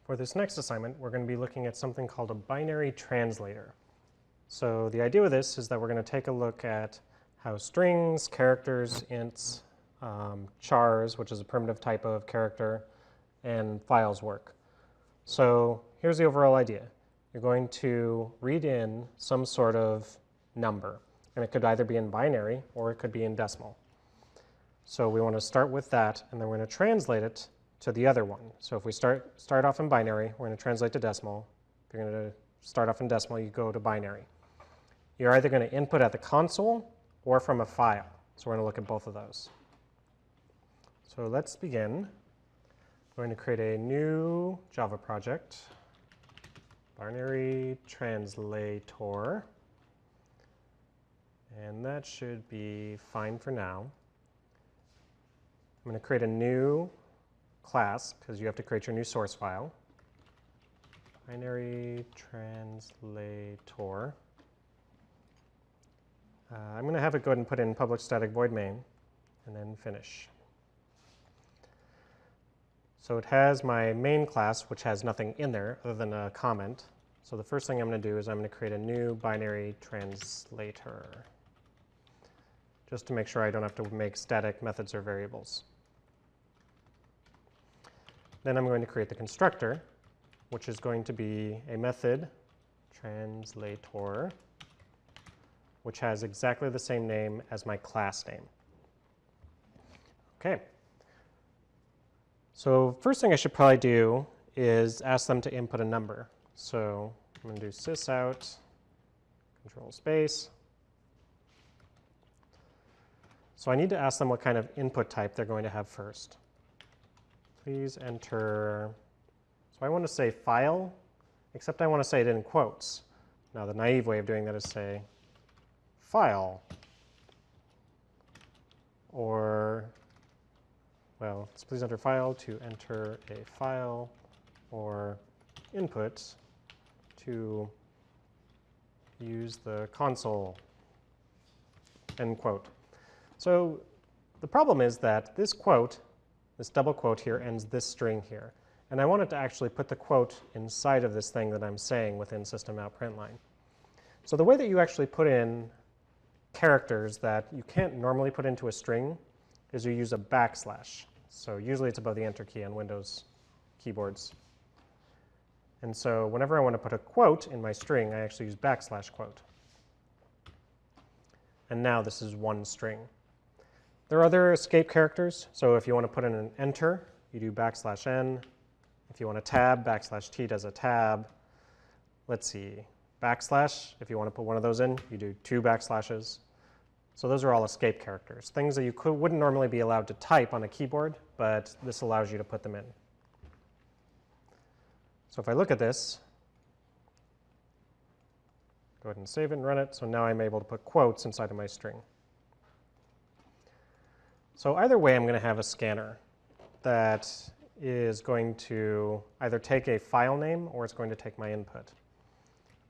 For this next assignment, we're going to be looking at something called a binary translator. So the idea with this is that we're going to take a look at how strings, characters, ints, chars, which is a primitive type of character, and files work. So here's the overall idea. You're going to read in some sort of number, and it could either be in binary or it could be in decimal. So we want to start with that, and then we're going to translate it to the other one. So if we start off in binary, we're going to translate to decimal. If you're going to start off in decimal, you go to binary. You're either going to input at the console or from a file. So we're going to look at both of those. So let's begin. We're going to create a new Java project, Binary Translator. And that should be fine for now. I'm going to create a new class, because you have to create your new source file. Binary Translator. I'm going to have it go ahead and put in public static void main, and then finish. So it has my main class, which has nothing in there other than a comment. So the first thing I'm going to do is I'm going to create a new binary translator, just to make sure I don't have to make static methods or variables. Then I'm going to create the constructor, which is going to be a method, translator, which has exactly the same name as my class name. Okay. So first thing I should probably do is ask them to input a number. So I'm going to do sysout, control space. So I need to ask them what kind of input type they're going to have first. Please enter, so I want to say file, except I want to say it in quotes. Now the naive way of doing that is say file, or, well, please enter file to enter a file, or input to use the console, end quote. So the problem is that this quote, this double quote here, ends this string here. And I want it to actually put the quote inside of this thing that I'm saying within system.println. So the way that you actually put in characters that you can't normally put into a string is you use a backslash. So usually it's above the enter key on Windows keyboards. And so whenever I want to put a quote in my string, I actually use backslash quote. And now this is one string. There are other escape characters. So if you want to put in an enter, you do \n. If you want a tab, \t does a tab. Let's see, backslash, if you want to put one of those in, you do 2 backslashes. So those are all escape characters, things that you wouldn't normally be allowed to type on a keyboard, but this allows you to put them in. So if I look at this, go ahead and save it and run it. So now I'm able to put quotes inside of my string. So either way, I'm going to have a scanner that is going to either take a file name or it's going to take my input.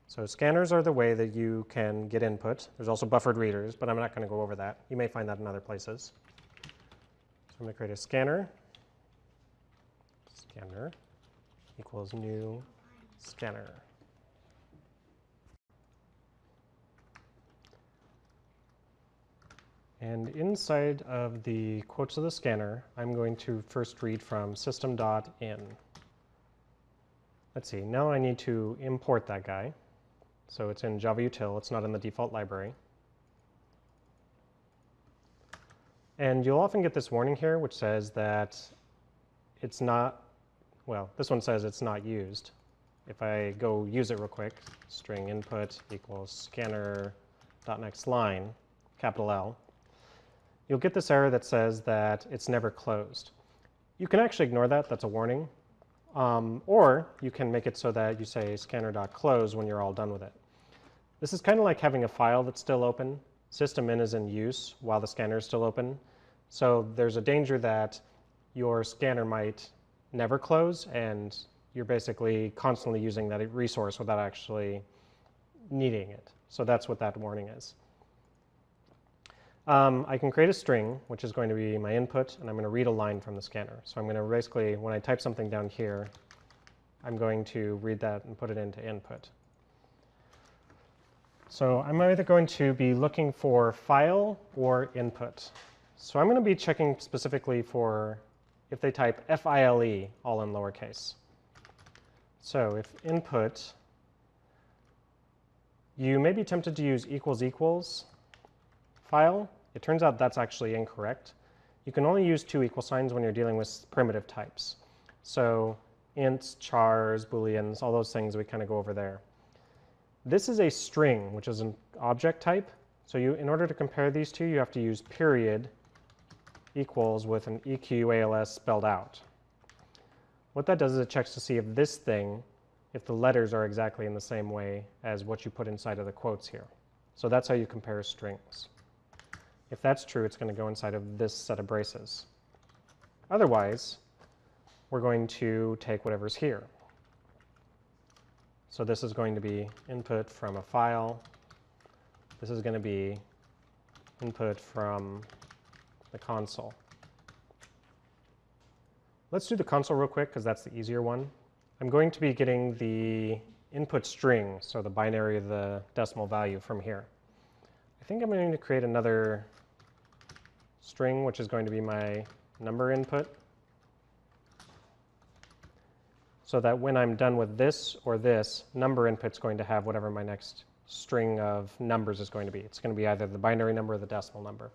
So scanners are the way that you can get input. There's also buffered readers, but I'm not going to go over that. You may find that in other places. So I'm going to create a scanner. Scanner equals new scanner. And inside of the quotes of the scanner, I'm going to first read from system.in. Let's see, now I need to import that guy. So it's in Java util, it's not in the default library. And you'll often get this warning here, which says that it's not, well, this one says it's not used. If I go use it real quick, string input equals scanner.next line, capital L, you'll get this error that says that it's never closed. You can actually ignore that, that's a warning. Or you can make it so that you say scanner.close when you're all done with it. This is kind of like having a file that's still open. System.in is in use while the scanner is still open. So there's a danger that your scanner might never close, and you're basically constantly using that resource without actually needing it. So that's what that warning is. I can create a string, which is going to be my input, and I'm going to read a line from the scanner. So I'm going to basically, when I type something down here, I'm going to read that and put it into input. So I'm either going to be looking for file or input. So I'm going to be checking specifically for if they type FILE all in lowercase. So if input, you may be tempted to use equals equals file. It turns out that's actually incorrect. You can only use two equal signs when you're dealing with primitive types. So ints, chars, booleans, all those things we kind of go over there. This is a string, which is an object type. So in order to compare these two, you have to use period equals with an EQALS spelled out. What that does is it checks to see if this thing, if the letters are exactly in the same way as what you put inside of the quotes here. So that's how you compare strings. If that's true, it's going to go inside of this set of braces. Otherwise, we're going to take whatever's here. So this is going to be input from a file. This is going to be input from the console. Let's do the console real quick because that's the easier one. I'm going to be getting the input string, so the binary of the decimal value from here. I think I'm going to create another string, which is going to be my number input, so that when I'm done with this or this, number input's going to have whatever my next string of numbers is going to be. It's going to be either the binary number or the decimal number.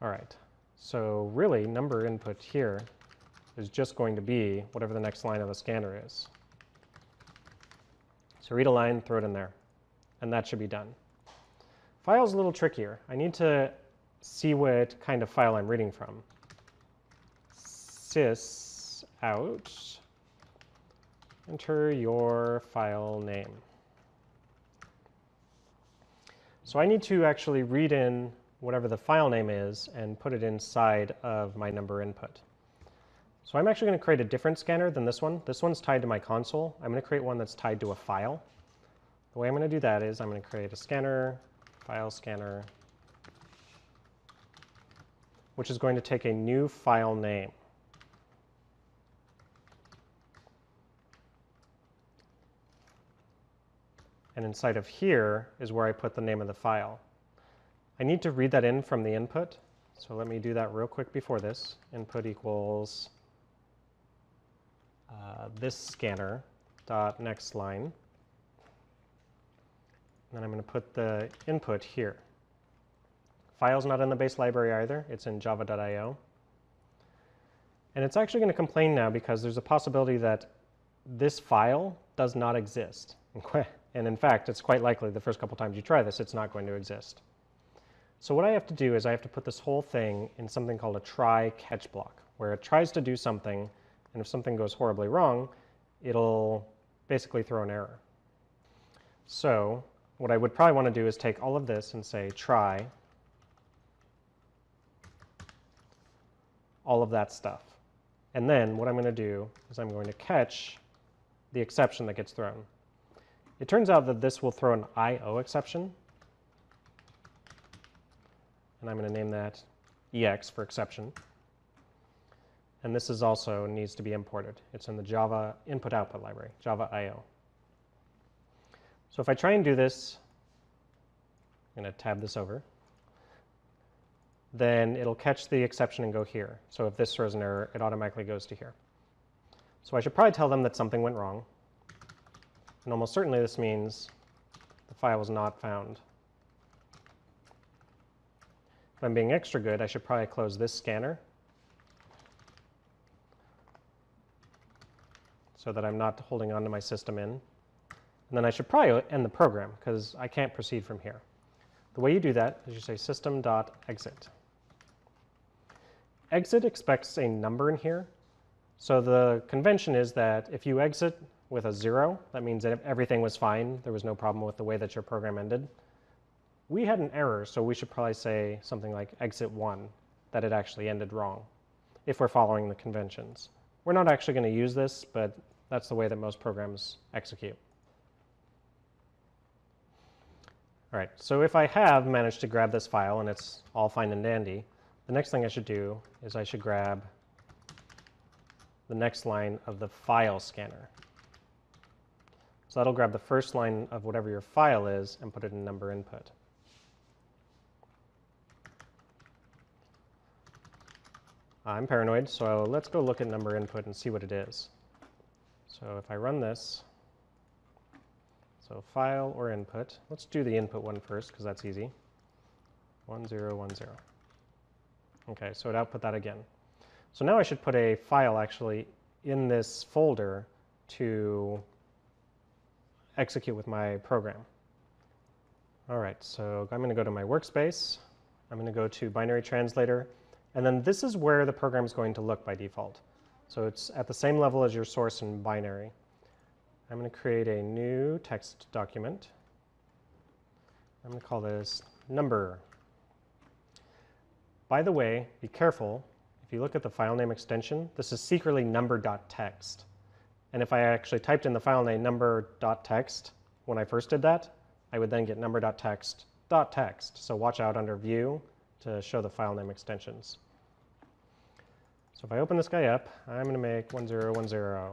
All right, so really number input here is just going to be whatever the next line of the scanner is. So read a line, throw it in there, and that should be done. File's a little trickier. I need to see what kind of file I'm reading from. Sys out, enter your file name. So I need to actually read in whatever the file name is and put it inside of my number input. So I'm actually going to create a different scanner than this one. This one's tied to my console. I'm going to create one that's tied to a file. The way I'm going to do that is I'm going to create a scanner, file scanner, which is going to take a new file name. And inside of here is where I put the name of the file. I need to read that in from the input. So let me do that real quick before this. Input equals this scanner dot next line. And then I'm going to put the input here. File's not in the base library either. It's in java.io. And it's actually going to complain now because there's a possibility that this file does not exist. And in fact, it's quite likely the first couple times you try this, it's not going to exist. So what I have to do is I have to put this whole thing in something called a try catch block, where it tries to do something, and if something goes horribly wrong, it'll basically throw an error. So what I would probably want to do is take all of this and say try all of that stuff. And then what I'm going to do is I'm going to catch the exception that gets thrown. It turns out that this will throw an IO exception. And I'm going to name that EX for exception. And this is also needs to be imported. It's in the Java input-output library, Java IO. So if I try and do this, I'm going to tab this over, then it'll catch the exception and go here. So if this throws an error, it automatically goes to here. So I should probably tell them that something went wrong. And almost certainly this means the file was not found. If I'm being extra good, I should probably close this scanner so that I'm not holding on to my system in. And then I should probably end the program because I can't proceed from here. The way you do that is you say system.exit. Exit expects a number in here. So the convention is that if you exit with a 0, that means that everything was fine. There was no problem with the way that your program ended. We had an error, so we should probably say something like exit 1, that it actually ended wrong, if we're following the conventions. We're not actually going to use this, but that's the way that most programs execute. All right, so if I have managed to grab this file and it's all fine and dandy, the next thing I should do is I should grab the next line of the file scanner. So that'll grab the first line of whatever your file is and put it in number input. I'm paranoid, so let's go look at number input and see what it is. So if I run this, so file or input, let's do the input one first because that's easy. 1010. Okay, so it output that again. So now I should put a file actually in this folder to execute with my program. All right, so I'm going to go to my workspace. I'm going to go to Binary Translator. And then this is where the program is going to look by default. So it's at the same level as your source in binary. I'm going to create a new text document. I'm going to call this number. By the way, be careful. If you look at the filename extension, this is secretly number.txt. And if I actually typed in the file name number.txt when I first did that, I would then get number.txt.txt. So watch out under View to show the filename extensions. So if I open this guy up, I'm going to make 1010.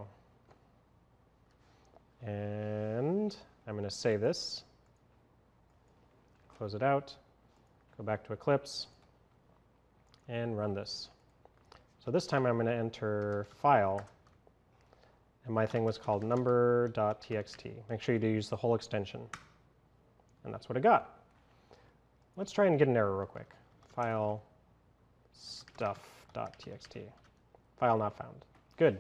And I'm going to save this, close it out, go back to Eclipse, and run this. So this time I'm going to enter file, and my thing was called number.txt. Make sure you do use the whole extension. And that's what it got. Let's try and get an error real quick. File stuff.txt. File not found. Good.